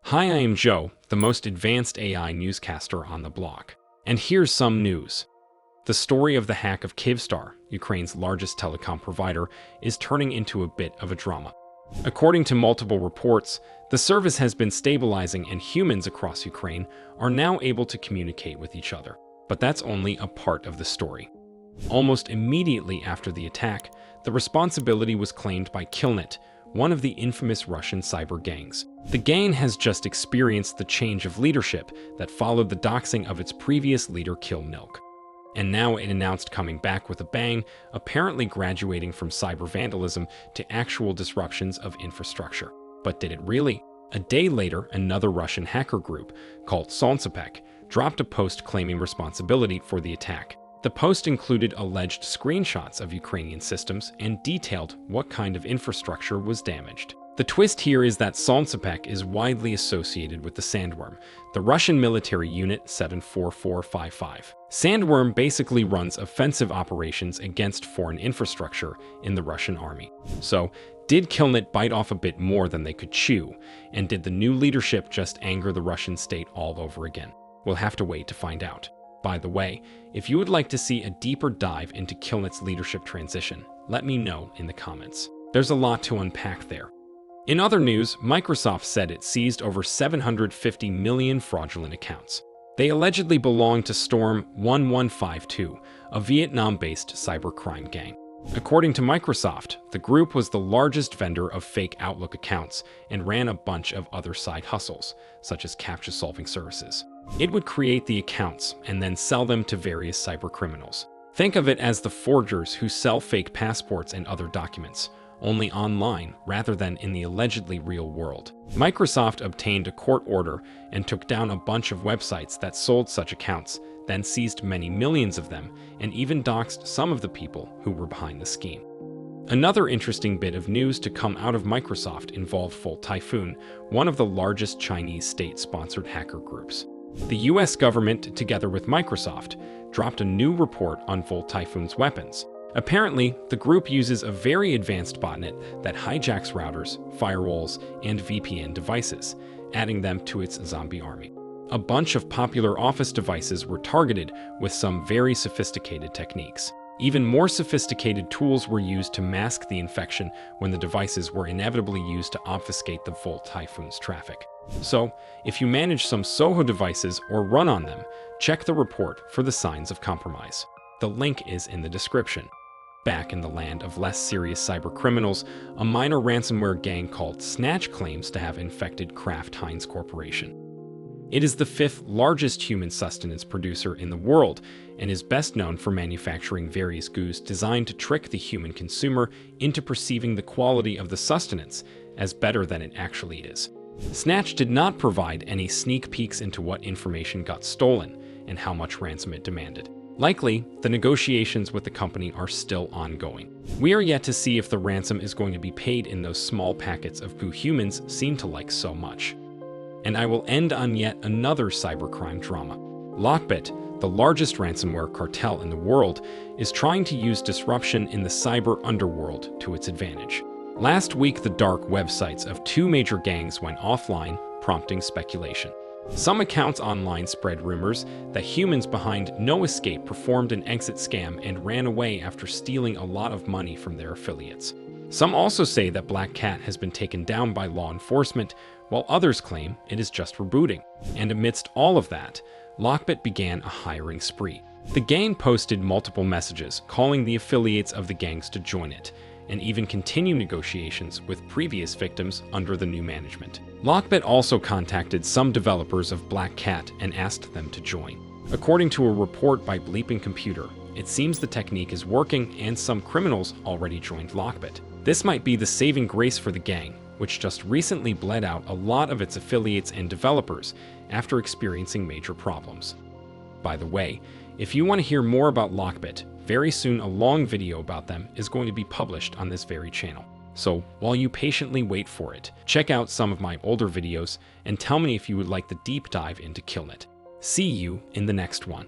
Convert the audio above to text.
Hi, I am Joe, the most advanced AI newscaster on the block. And here's some news. The story of the hack of Kyivstar, Ukraine's largest telecom provider, is turning into a bit of a drama. According to multiple reports, the service has been stabilizing and humans across Ukraine are now able to communicate with each other. But that's only a part of the story. Almost immediately after the attack, the responsibility was claimed by Killnet, one of the infamous Russian cyber gangs. The gang has just experienced the change of leadership that followed the doxing of its previous leader Killnet. And now it announced coming back with a bang, apparently graduating from cyber vandalism to actual disruptions of infrastructure. But did it really? A day later, another Russian hacker group, called Sandworm, dropped a post claiming responsibility for the attack. The post included alleged screenshots of Ukrainian systems and detailed what kind of infrastructure was damaged. The twist here is that Sandworm is widely associated with the Sandworm, the Russian military unit 74455. Sandworm basically runs offensive operations against foreign infrastructure in the Russian army. So, did Killnet bite off a bit more than they could chew? And did the new leadership just anger the Russian state all over again? We'll have to wait to find out. By the way, if you would like to see a deeper dive into Killnet's leadership transition, let me know in the comments. There's a lot to unpack there. In other news, Microsoft said it seized over 750 million fraudulent accounts. They allegedly belong to Storm 1152, a Vietnam-based cybercrime gang. According to Microsoft, the group was the largest vendor of fake Outlook accounts and ran a bunch of other side hustles, such as captcha-solving services. It would create the accounts and then sell them to various cybercriminals. Think of it as the forgers who sell fake passports and other documents, only online rather than in the allegedly real world. Microsoft obtained a court order and took down a bunch of websites that sold such accounts, then seized many millions of them, and even doxed some of the people who were behind the scheme. Another interesting bit of news to come out of Microsoft involved Typhoon, one of the largest Chinese state-sponsored hacker groups. The US government, together with Microsoft, dropped a new report on Typhoon's weapons. Apparently, the group uses a very advanced botnet that hijacks routers, firewalls, and VPN devices, adding them to its zombie army. A bunch of popular office devices were targeted with some very sophisticated techniques. Even more sophisticated tools were used to mask the infection when the devices were inevitably used to obfuscate the Typhoon's traffic. So, if you manage some Soho devices or run on them, check the report for the signs of compromise. The link is in the description. Back in the land of less serious cyber criminals, a minor ransomware gang called Snatch claims to have infected KraftHeinz Corporation. It is the fifth largest human sustenance producer in the world and is best known for manufacturing various goos designed to trick the human consumer into perceiving the quality of the sustenance as better than it actually is. Snatch did not provide any sneak peeks into what information got stolen and how much ransom it demanded. Likely, the negotiations with the company are still ongoing. We are yet to see if the ransom is going to be paid in those small packets of goo humans seem to like so much. And I will end on yet another cybercrime drama. Lockbit, the largest ransomware cartel in the world, is trying to use disruption in the cyber underworld to its advantage. Last week, the dark websites of two major gangs went offline, prompting speculation. Some accounts online spread rumors that humans behind NoEscape performed an exit scam and ran away after stealing a lot of money from their affiliates. Some also say that BlackCat has been taken down by law enforcement, while others claim it is just rebooting. And amidst all of that, Lockbit began a hiring spree. The gang posted multiple messages calling the affiliates of the gangs to join it, and even continue negotiations with previous victims under the new management. Lockbit also contacted some developers of BlackCat and asked them to join. According to a report by Bleeping Computer, it seems the technique is working and some criminals already joined Lockbit. This might be the saving grace for the gang, which just recently bled out a lot of its affiliates and developers after experiencing major problems. By the way, if you want to hear more about Lockbit, very soon a long video about them is going to be published on this very channel. So while you patiently wait for it, check out some of my older videos and tell me if you would like the deep dive into Killnet. See you in the next one.